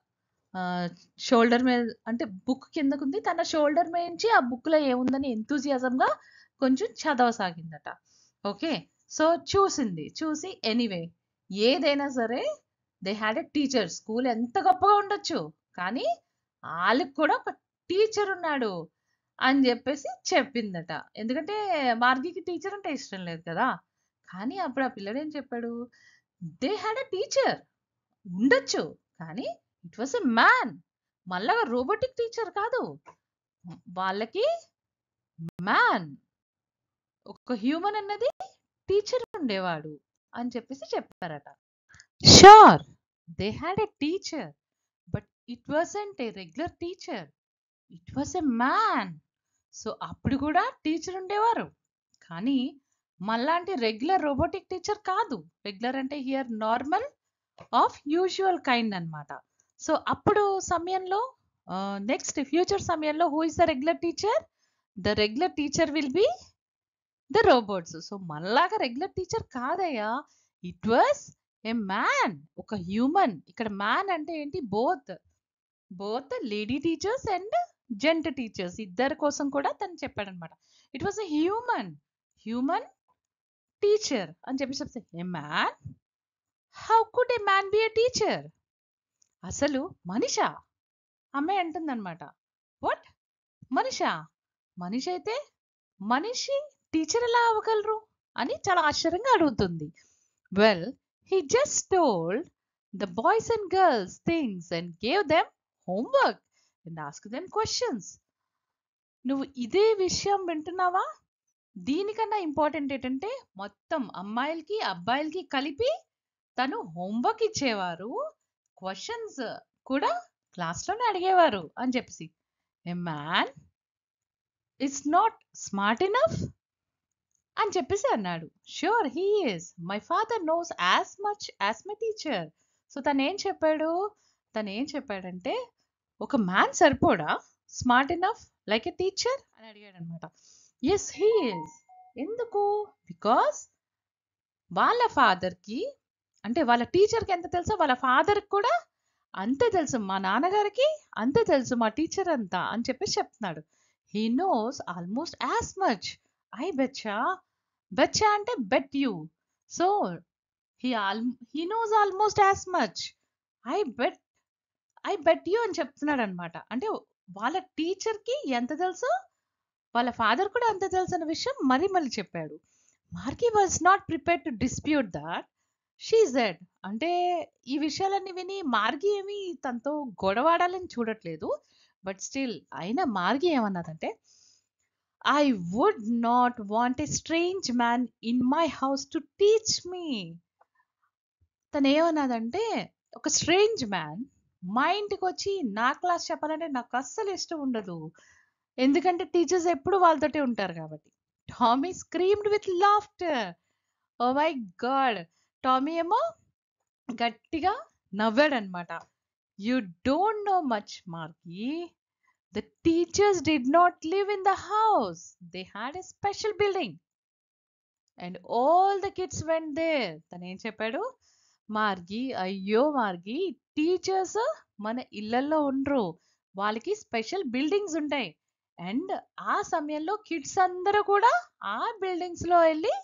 షోల్డర్ మీద, అంటే బుక్ కిందకుంది, తన షోల్డర్ మీద ఆ బుక్ లో ఏముందని ఎంతూజియాజం గా కొంచెం చదవసాగిందట. ఓకే, సో చూసి ఎనీవే ఏదైనా సరే they had a teacher. School ఎంత గొప్పగా ఉండొచ్చు, కానీ వాళ్ళకి కూడా ఒక టీచర్ ఉన్నాడు అని చెప్పేసి చెప్పిందట. ఎందుకంటే మార్గికి టీచర్ అంటే ఇష్టం లేదు కదా. కానీ అప్పుడు ఆ పిల్లడు ఏం చెప్పాడు, దే హ్యాడ్ ఎ టీచర్, ఉండొచ్చు, కానీ ఇట్ వాస్ ఎ మ్యాన్. మళ్ళా రోబోటిక్ టీచర్ కాదు, వాళ్ళకి మ్యాన్, ఒక హ్యూమన్ అన్నది టీచర్ ఉండేవాడు అని చెప్పేసి చెప్పారట. Sure, they had a teacher, but it wasn't a regular teacher, it was a man. So అప్పుడు కూడా టీచర్ ఉండేవారు, కానీ మళ్ళాంటి రెగ్యులర్ రోబోటిక్ టీచర్ కాదు. రెగ్యులర్ అంటే here normal of usual kind అన్నమాట. సో అప్పుడు సమయంలో నెక్స్ట్ ఫ్యూచర్ సమయంలో who is the regular teacher? The regular teacher will be the robots. So మళ్ళాగా రెగ్యులర్ టీచర్ కాదయ్యా, ఇట్ వాస్ ఏ మ్యాన్, ఒక హ్యూమన్. ఇక్కడ మ్యాన్ అంటే ఏంటి, both lady teachers and gent teachers ఇద్దరి కోసం కూడా తను చెప్పాడనమాట. It was a human teacher అని చెప్పి చెప్తే, ఏ man, how could A man B a teacher? అసలు మనిషా? అమ్మాయి అంటుందన్నమాట. వాట్, మనిషి అయితే మనిషి టీచర్ ఎలా అవ్వగలరు అని చాలా ఆశ్చర్యంగా అడుగుతుంది. Well, he just told the boys and girls things and gave them homework and asked them questions. నువ్వు ఇదే విషయం వింటున్నావా? దీనికన్నా ఇంపార్టెంట్ ఏంటంటే మొత్తం అమ్మాయిలకి అబ్బాయిలకి కలిపి తను హోంవర్క్ ఇచ్చేవారు, క్వశ్చన్స్ కూడా క్లాస్లోనే అడిగేవారు అని చెప్పేసి, a man is not smart enough అని చెప్పేసి అన్నాడు. Sure he is, my father knows as much as my teacher. So తను ఏం చెప్పాడంటే, ఒక మ్యాన్ సరిపోడా smart enough like a teacher అని అడిగాడు అనమాట. Yes he is. ఎందుకు? బికాస్ వాళ్ళ ఫాదర్కి, అంటే వాళ్ళ టీచర్కి ఎంత తెలుసో వాళ్ళ ఫాదర్కి కూడా అంతే తెలుసు, మా నాన్నగారికి అంతే తెలుసు మా టీచర్ అంతా అని చెప్పేసి చెప్తున్నాడు. He knows almost as much. I betcha అంటే bet you. So he knows almost as much. I bet you అని చెప్తున్నాడు అనమాట. అంటే వాళ్ళ టీచర్కి ఎంత తెలుసో వాళ్ళ ఫాదర్ కూడా అంత తెలిసిన విషయం మళ్ళీ చెప్పాడు. Margie was not prepared to dispute that. She said, అంటే ఈ విషయాలన్నీ విని మార్గీ ఏమి తనతో గొడవాడాలని చూడట్లేదు. బట్ స్టిల్ అయినా మార్గీ ఏమన్నదంటే, I would not want a strange man in my house to teach me. తను ఏమన్నదంటే, ఒక స్ట్రేంజ్ మ్యాన్ మా ఇంటికి వచ్చి నా క్లాస్ చెప్పాలంటే నాకు అస్సలు ఇష్టం ఉండదు. ఎందుకంటే టీచర్స్ ఎప్పుడు వాళ్ళతోటే ఉంటారు కాబట్టి. Tommy screamed with laughter. Oh my God! Tommy ఏమో గట్టిగా నవ్వాడనమాట. You don't know much Margie. The teachers did not live in the house. They had a special building. And all the kids went there. తను ఏం చెప్పాడు? మార్గీ, అయ్యో మార్గీ, టీచర్స్ మన ఇళ్లలో ఉండరు. వాళ్ళకి స్పెషల్ బిల్డింగ్స్ ఉంటాయి. అండ్ ఆ సమయంలో కిడ్స్ అందరూ కూడా ఆ బిల్డింగ్స్ లో వెళ్ళి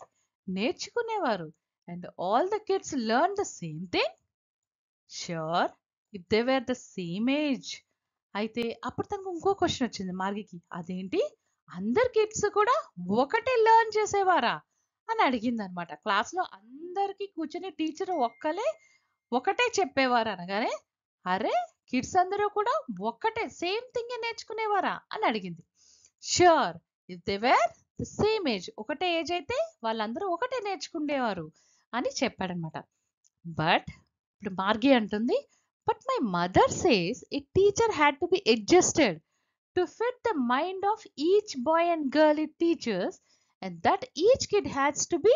నేర్చుకునేవారు. And all the kids learn the same thing. Sure, if they were the same age. అయితే అప్పుడు తనకు ఇంకో క్వశ్చన్ వచ్చింది మార్గీకి. అదేంటి, అందరు కిడ్స్ కూడా ఒకటే లెర్న్ చేసేవారా అని అడిగింది అనమాట. క్లాస్లో అందరికి కూర్చొని టీచర్ ఒకటే చెప్పేవారు అనగానే, అరే కిడ్స్ అందరూ కూడా ఒకటే సేమ్ థింగ్ నేర్చుకునేవారా అని అడిగింది. Sure, if they were the same age, ఒకటే ఏజ్ అయితే వాళ్ళందరూ ఒకటే నేర్చుకునేవారు అని చెప్పాడనమాట. బట్ ఇప్పుడు మార్గీ అంటుంది, but my mother says a teacher had to be adjusted to fit the mind of each boy and girl it teachers and that each kid has to be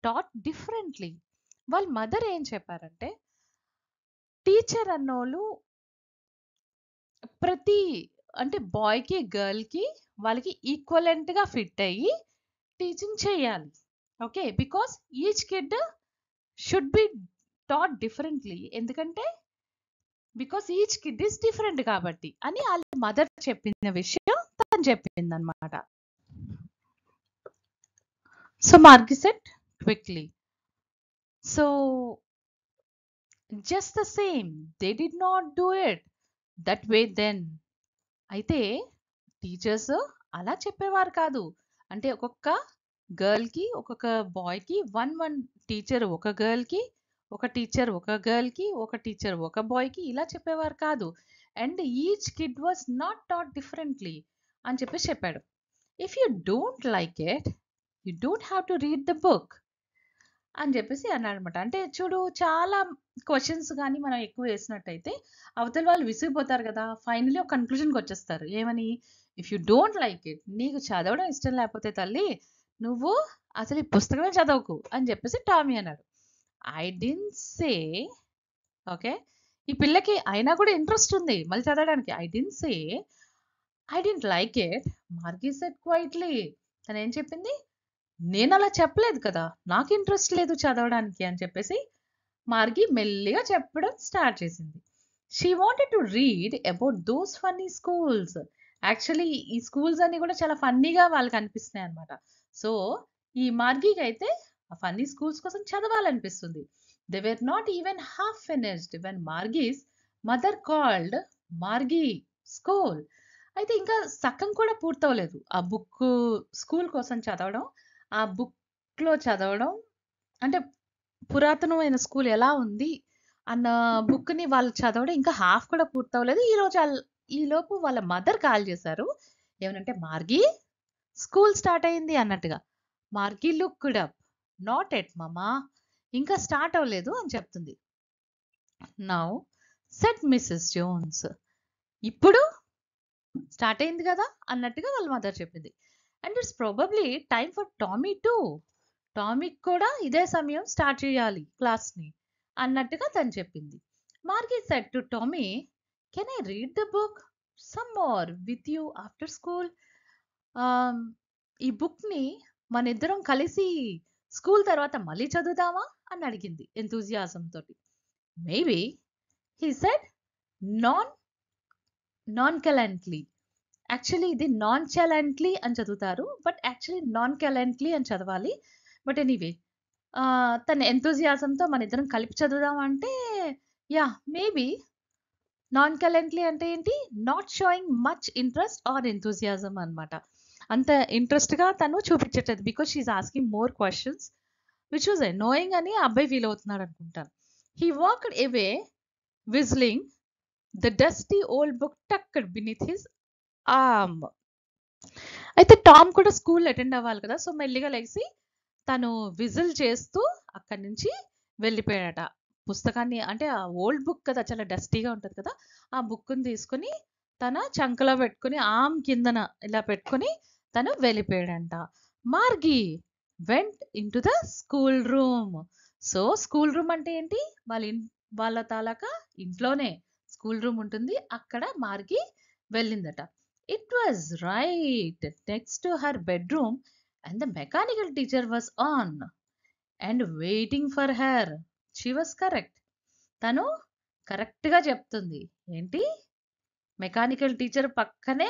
taught differently. వాళ్ళ మదర్ ఏం చెప్పారంటే, టీచర్ అన్నోళ్ళు ప్రతి అంటే బాయ్కి గర్ల్కి వాళ్ళకి ఈక్వలెంట్గా ఫిట్ అయ్యి టీచింగ్ చేయాలి. Okay, because each kid should be taught differently. ఎందుకంటే because each kid is different కాబట్టి అని వాళ్ళ మదర్ చెప్పిన విషయం తను చెప్పింది అనమాట. So Margie said quickly, so just the same they did not do it that way then. అయితే టీచర్స్ అలా చెప్పేవారు కాదు. అంటే ఒక్కొక్క గర్ల్కి ఒక్కొక్క బాయ్కి వన్ టీచర్, ఒక గర్ల్కి ఒక టీచర్, ఒక గర్ల్కి ఒక టీచర్, ఒక బాయ్కి ఇలా చెప్పేవారు కాదు. And each kid was not taught differently అని చెప్పాడు. If you don't like it you don't have to read the book అని చెప్పేసి అన్నాడనమాట. అంటే చూడు, చాలా క్వశ్చన్స్ కానీ మనం ఎక్కువ వేసినట్టయితే అవతల వాళ్ళు విసిగిపోతారు కదా. ఫైనలీ ఒక కన్క్లూజన్కి వచ్చేస్తారు. ఏమని, if you don't like it, నీకు చదవడం ఇష్టం లేకపోతే తల్లి నువ్వు అసలు ఈ పుస్తకమే చదవకు అని చెప్పేసి టామీ అన్నాడు. ఐ డిడ్ంట్ సే, ఓకే, ఈ పిల్లకి అయినా కూడా ఇంట్రెస్ట్ ఉంది మళ్ళీ చదవడానికి. I didn't say I didn't like it, Margie said quietly. తను ఏం చెప్పింది, నేను అలా చెప్పలేదు కదా, నాకు ఇంట్రెస్ట్ లేదు చదవడానికి అని చెప్పేసి మార్గీ మెల్లిగా చెప్పడం స్టార్ట్ చేసింది. She wanted to read about those funny schools. Actually ఈ స్కూల్స్ అన్ని కూడా చాలా ఫన్నీగా వాళ్ళకి అనిపిస్తున్నాయి అనమాట. సో ఈ మార్గీకి అయితే ఆ ఫన్నీ స్కూల్స్ కోసం చదవాలనిపిస్తుంది. They were not even half finished when Margie's mother called Margie school. అయితే ఇంకా సగం కూడా పూర్తవలేదు ఆ బుక్ స్కూల్ కోసం చదవడం. ఆ బుక్లో చదవడం అంటే పురాతనమైన స్కూల్ ఎలా ఉంది అన్న బుక్ని వాళ్ళు చదవడం ఇంకా హాఫ్ కూడా పూర్తవలేదు. ఈలోపు వాళ్ళ మదర్ కాల్ చేశారు. ఏమనంటే, మార్గీ స్కూల్ స్టార్ట్ అయింది అన్నట్టుగా. Margie looked up, not at mama, ఇంకా స్టార్ట్ అవ్వలేదు అని చెప్తుంది. నౌ సెట్ మిస్సెస్ జోన్స్, ఇప్పుడు స్టార్ట్ అయింది కదా అన్నట్టుగా వాళ్ళ మదర్ చెప్పింది. And it's probably time for Tommy too, టామీకి కూడా ఇదే సమయం స్టార్ట్ చేయాలి క్లాస్ని అన్నట్టుగా తను చెప్పింది. Margie said to Tommy, can I read the book some more with you after school? ఈ బుక్ని మన ఇద్దరం కలిసి స్కూల్ తర్వాత మళ్ళీ చదువుదామా అని అడిగింది ఎంతూజియాజం తోటి. Maybe he said nonchalantly. Actually ఇది నాన్-చాలెంట్లీ అని చదువుతారు, బట్ యాక్చువల్లీ నాన్-కలెంట్లీ అని చదవాలి. బట్ ఎనీవే తన ఎంతూజియాజంతో మన ఇద్దరం కలిపి చదువుదాం అంటే, యా మేబీ. నాన్-కలెంట్లీ అంటే ఏంటి, not showing much interest or enthusiasm అనమాట. అంత ఇంట్రెస్ట్‌గా తను చూపించట్లేదు. Because she is asking more questions which was annoying అని ఆ అబ్బాయి ఫీల్ అవుతున్నాడు అనుకుంటాను. He walked away whistling the dusty old book tucked beneath his arm. అయితే టామ్ కూడా స్కూల్ అటెండ్ అవ్వాలి కదా! సో, మెల్లిగా లెగిసి తను విజిల్ చేస్తూ అక్కడి నుంచి వెళ్ళిపోయాడట. పుస్తకాన్ని అంటే ఆ ఓల్డ్ బుక్ కదా! చాలా డస్టీగా ఉంటది కదా! ఆ బుక్కుని తీసుకొని తన చంకలో పెట్టుకొని ఆర్మ్ కిందన ఇలా పెట్టుకొని తను వెళ్ళిపోయాడంట. Margie went into the school room. So, school room అంటే ఏంటి? వాళ్ళ తాలూకా ఇంట్లోనే స్కూల్ రూమ్ ఉంటుంది. అక్కడ మార్గి వెళ్ళిందట. It was right next to her bedroom and the mechanical teacher was on and waiting for her. She was correct. తను కరెక్ట్‌గా చెప్తుంది. ఏంటి? మెకానికల్ టీచర్ పక్కనే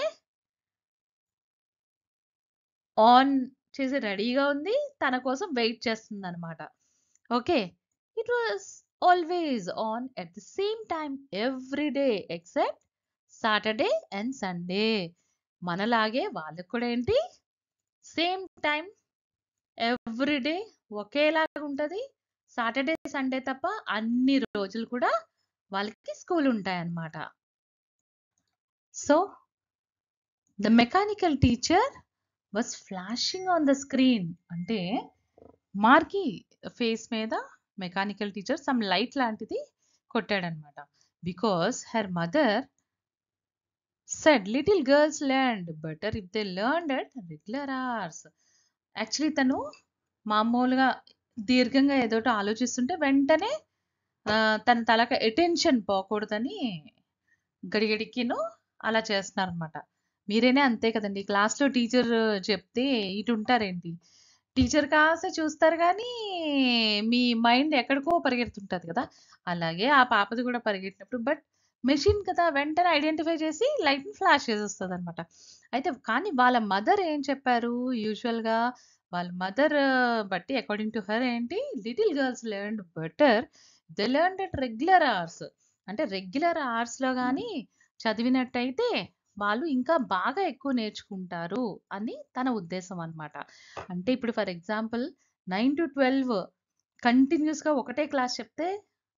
ఆన్ చేసి రెడీగా ఉంది. తన కోసం వెయిట్ చేస్తుందనమాట. Okay. It was always on at the same time every day except Saturday and Sunday. మనలాగే వాళ్ళకి కూడా ఏంటి? సేమ్ టైమ్ ఎవ్రీ డే ఒకేలాగా ఉంటది. సాటర్‌డే, సండే తప్ప అన్ని రోజులు కూడా వాళ్ళకి స్కూల్ ఉంటాయన్నమాట. So, the mechanical teacher was flashing on the screen. అంటే మార్కి ఫేస్ మీద మెకానికల్ టీచర్ సమ్ లైట్ లాంటిది కొట్టాడనమాట. Because her mother said little girls learned better if they learned at regular hours. Actually తను మామూలుగా దీర్ఘంగా ఏదోటి ఆలోచిస్తుంటే వెంటనే తన తలకి అటెన్షన్ పోకూడదని గడిగడికిను అలా చేస్తున్నారనమాట. మీరైనా అంతే కదండి. క్లాస్‌లో టీచర్ చెప్తే ఇటుంటారేంటి? టీచర్ కాస్త చూస్తారు గానీ, మీ మైండ్ ఎక్కడికో పరిగెడుతుంటది కదా! అలాగే ఆ పాపది కూడా పరిగెట్టినప్పుడు మెషిన్ కదా! వెంటనే ఐడెంటిఫై చేసి లైట్‌ని ఫ్లాష్ చేసేస్తదనమాట. అయితే కానీ వాళ్ళ మదర్ ఏం చెప్పారు? యూజువల్‌గా వాళ్ళ మదర్ బట్టి అకార్డింగ్ టు హర్ ఏంటి? Little girls learned better they learned at regular hours. అంటే రెగ్యులర్ అవర్స్‌లో గాని చదివినట్టయితే వాళ్ళు ఇంకా బాగా ఎక్కువ నేర్చుకుంటారు అని తన ఉద్దేశం అన్నమాట. అంటే ఇప్పుడు ఫర్ ఎగ్జాంపుల్ 9-12 కంటిన్యూస్‌గా ఒకటే క్లాస్ చెప్తే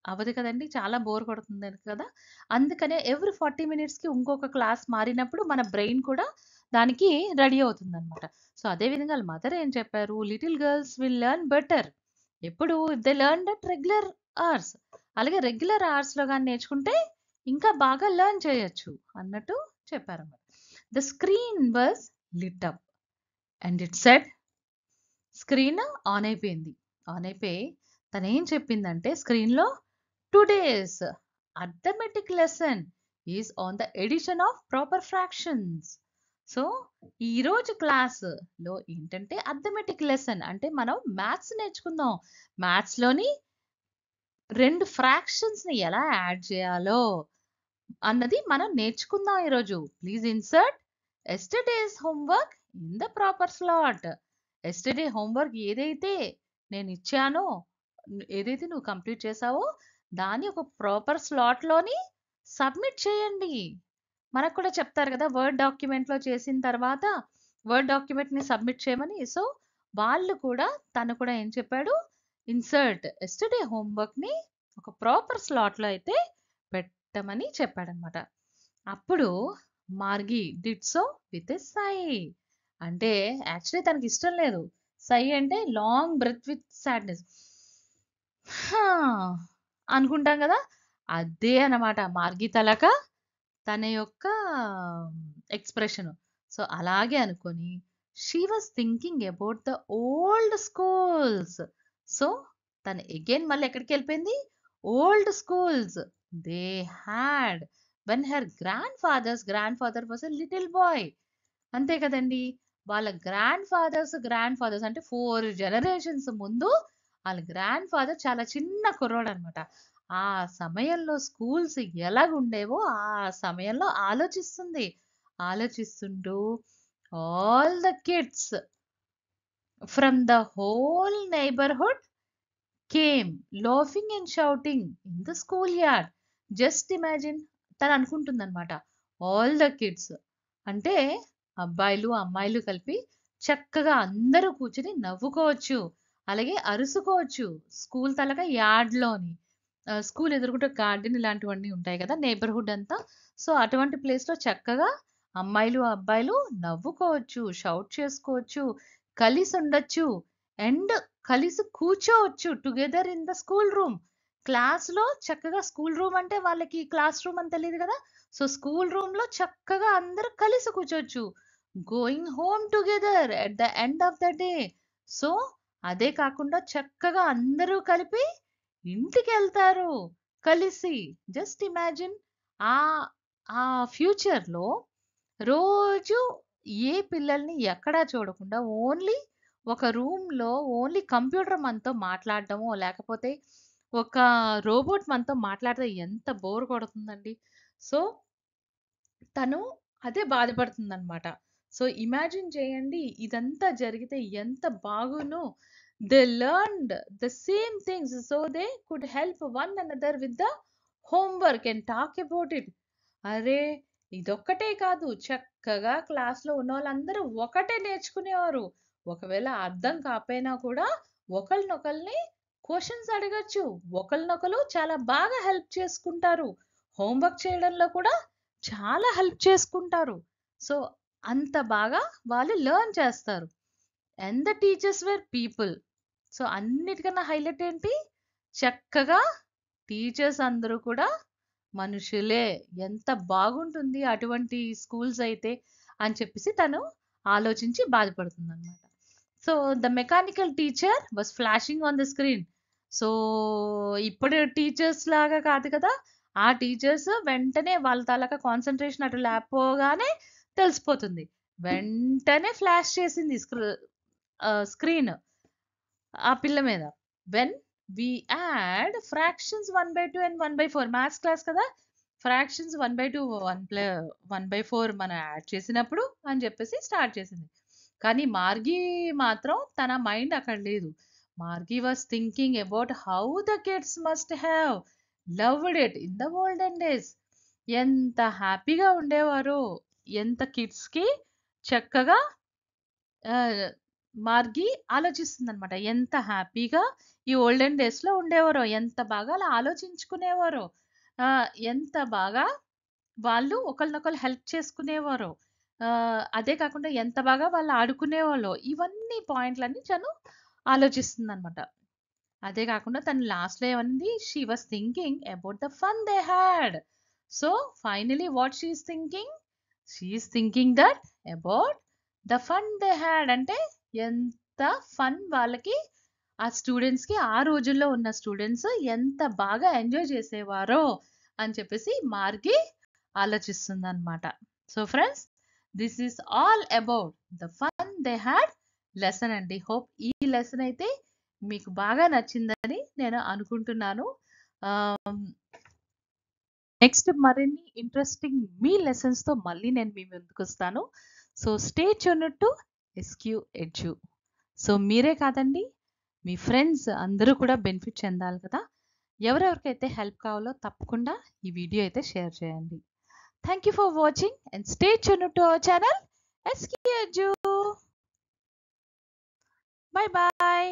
అవ్వదు కదండీ! చాలా బోర్ కొడుతుంది కదా! అందుకనే ఎవ్రీ 40 మినిట్స్‌కి ఇంకొక క్లాస్ మారినప్పుడు మన బ్రెయిన్ కూడా దానికి రెడీ అవుతుందన్నమాట. సో, అదే విధంగా ఆళ్ళ మదర్ ఏం చెప్పారు? Little girls will learn better. ఎప్పుడు they learned at regular hours. అలాగే రెగ్యులర్ అవర్స్‌లో గాని నేర్చుకుంటే ఇంకా బాగా లెర్న్ చేయొచ్చు అన్నట్టు చెప్పారన్నమాట. The screen was lit up and it said screen on అయిపోయింది. ఆన్ అయిపోయి తనేం చెప్పిందంటే స్క్రీన్‌లో today's arithmetic lesson is on the addition of proper fractions. So, ఈరోజు క్లాస్‌లో ఏంటంటే అర్థమెటిక్ లెసన్ అంటే మనం మ్యాథ్స్ నేర్చుకుందాం. మ్యాథ్స్‌లోని 2 ఫ్రాక్షన్స్‌ని ఎలా యాడ్ చేయాలో అన్నది మనం నేర్చుకుందాం ఈరోజు. Please insert yesterday's homework in the proper slot. Yesterday homework ఏదైతే నేనిచ్చానో, ఏదైతే నువ్వు కంప్లీట్ చేశావో దాన్ని ఒక ప్రాపర్ స్లాట్‌లోని సబ్మిట్ చేయండి. మనకు కూడా చెప్తారు కదా! వర్డ్ డాక్యుమెంట్‌లో చేసిన తర్వాత వర్డ్ డాక్యుమెంట్‌ని సబ్మిట్ చేయమని. సో, వాళ్ళు కూడా తను కూడా ఏం చెప్పాడు? ఇన్సర్ట్ యెస్టర్‌డే హోంవర్క్‌ని ఒక ప్రాపర్ స్లాట్‌లో అయితే పెట్టమని చెప్పాడన్నమాట. అప్పుడు మార్గి డిడ్ సో విత్ ఎ సై. అంటే యాక్చువల్లీ తనకి ఇష్టం లేదు. సై అంటే లాంగ్ బ్రెత్ విత్ సాడ్‌నెస్. హా! అనుకుంటాం కదా! అదే అన్నమాట మార్గి తలక తన యొక్క ఎక్స్‌ప్రెషను. సో, అలాగే అనుకోని she was thinking about the old schools. So, తను అగైన్ మళ్ళీ ఎక్కడికెళ్ళిపోయింది? Old schools they had when her grandfather was a little boy. అంతే కదండీ! వాళ్ళ గ్రాండ్ ఫాదర్స్ అంటే 4 జనరేషన్స్ ముందు ఆళ్ళ గ్రాండ్ ఫాదర్ చాలా చిన్న కుర్రోడనమాట. ఆ సమయంలో స్కూల్స్ ఎలాగుండేవో ఆ సమయంలో ఆలోచిస్తుంది. ఆలోచిస్తుంటూ all the kids from the whole neighbourhood came laughing and shouting in the school yard. Just imagine తను అనుకుంటుందన్నమాట. ఆల్ ద కిడ్స్ అంటే అబ్బాయిలు, అమ్మాయిలు కలిపి చక్కగా అందరూ కూర్చొని నవ్వుకోవచ్చు. అలాగే అరుసుకోవచ్చు. స్కూల్ తాలూకా యార్డ్‌లోని. స్కూల్ ఎదురుగుండా గార్డెన్ ఇలాంటివన్నీ ఉంటాయి కదా! నైబర్‌హుడ్ అంతా. సో, అటువంటి ప్లేస్‌లో చక్కగా అమ్మాయిలు, అబ్బాయిలు నవ్వుకోవచ్చు, షౌట్ చేసుకోవచ్చు, కలిసుండొచ్చు అండ్ కలిసి కూర్చోవచ్చు together in the school room. క్లాస్‌లో చక్కగా స్కూల్ రూమ్ అంటే వాళ్ళకి క్లాస్ రూమ్ అని తెలీదు కదా! సో, స్కూల్ రూమ్‌లో చక్కగా అందరూ కలిసి కూర్చోవచ్చు. Going home together at the end of the day. So, అదే కాకుండా చక్కగా అందరూ కలిపి ఇంటికెళ్తారు కలిసి. జస్ట్ ఇమాజిన్ ఆ ఆ ఫ్యూచర్‌లో రోజు ఏ పిల్లల్ని ఎక్కడా చూడకుండా ఓన్లీ ఒక రూమ్‌లో ఓన్లీ కంప్యూటర్ మనతో మాట్లాడడమో, లేకపోతే ఒక రోబోట్ మనతో మాట్లాడితే ఎంత బోర్ కొడుతుందండి. సో, తను అదే బాధపడుతుందనమాట. సో, ఇమాజిన్ చేయండి ఇదంతా జరిగితే ఎంత బాగునో. They learned the same things so they could help one another with the homework and talk about it. అరే! ఇదొక్కటే కాదు చక్కగా క్లాస్‌లో ఉన్నోళ్ళందరూ ఒకటే నేర్చుకునేవారు. ఒకవేళ అర్థం కాపోయినా కూడా ఒకళ్ళనొకళ్ళని క్వెషన్స్ అడగొచ్చు. ఒకళ్ళనొకళ్ళు చాలా బాగా హెల్ప్ చేసుకుంటారు. హోంవర్క్ చేయడంలో కూడా చాలా హెల్ప్ చేసుకుంటారు. సో, అంత బాగా వాళ్ళు లెర్న్ చేస్తారు. And the teachers where people. So, అన్నిటికన్నా హైలైట్ ఏంటి? చక్కగా టీచర్స్ అందరూ కూడా మనుషులే. ఎంత బాగుంటుంది అటువంటి స్కూల్స్ అయితే అని చెప్పేసి తను ఆలోచించి బాధపడుతుందనమాట. So, the mechanical teacher was flashing on the screen. So, ఇప్పుడు టీచర్స్ లాగా కాదు కదా! ఆ టీచర్స్ వెంటనే వాళ్ళ తాలూకా కాన్సంట్రేషన్ అటు లేకపోగానే తెలిసిపోతుంది. వెంటనే ఫ్లాష్ చేసింది స్క్రీన్ ఆ పిల్ల మీద. When we add fractions 1/2 and 1/4 maths class కదా! ఫ్రాక్షన్స్ 1/2 1/4 మనం యాడ్ చేసినప్పుడు అని చెప్పేసి స్టార్ట్ చేసింది. కానీ మార్గీ మాత్రం తన మైండ్ అక్కడ లేదు. Margie was thinking about how the kids must have loved it in the olden days. ఎంత హ్యాపీగా ఉండేవారో. ఎంత కిడ్స్‌కి చక్కగా ఆహ్, మార్గి ఆలోచిస్తుందనమాట. ఎంత హ్యాపీగా ఈ ఓల్డెన్ డేస్‌లో ఉండేవారో. ఎంత బాగా అలా ఆలోచించుకునేవారో. ఎంత బాగా వాళ్ళు ఒకళ్ళనొకళ్ళు హెల్ప్ చేసుకునేవారో. అదే కాకుండా ఎంత బాగా వాళ్ళు ఆడుకునేవాళ్ళో. ఇవన్నీ పాయింట్‌లన్నీ తను ఆలోచిస్తుందనమాట. అదే కాకుండా తను లాస్ట్‌లో ఏమనింది? She was thinking about the fun they had. So, finally what she is thinking? She is thinking that about the fun they had. అంటే ఎంత ఫన్ వాళ్ళకి ఆ స్టూడెంట్స్‌కి ఆ రోజుల్లో ఉన్న స్టూడెంట్స్ ఎంత బాగా ఎంజాయ్ చేసేవారో అని చెప్పేసి మార్గి ఆలోచిస్తుందన్నమాట. So friends, this is all about the fun they had lesson అండి. హోప్ ఈ లెసన్ అయితే మీకు బాగా నచ్చిందని నేను అనుకుంటున్నాను. నెక్స్ట్ మరిన్ని ఇంట్రెస్టింగ్ మీ లెసన్స్‌తో మళ్ళీ నేను మీ ముందుకొస్తాను. So stay tuned to SQ Edu. So మీరే కాదండి, మీ ఫ్రెండ్స్ అందరూ కూడా బెనిఫిట్ చెందాలి కదా! ఎవరెవరికైతే హెల్ప్ కావాలో తప్పకుండా ఈ వీడియో అయితే షేర్ చేయండి. Thank you for watching and stay tuned to our channel SQ edu. By by.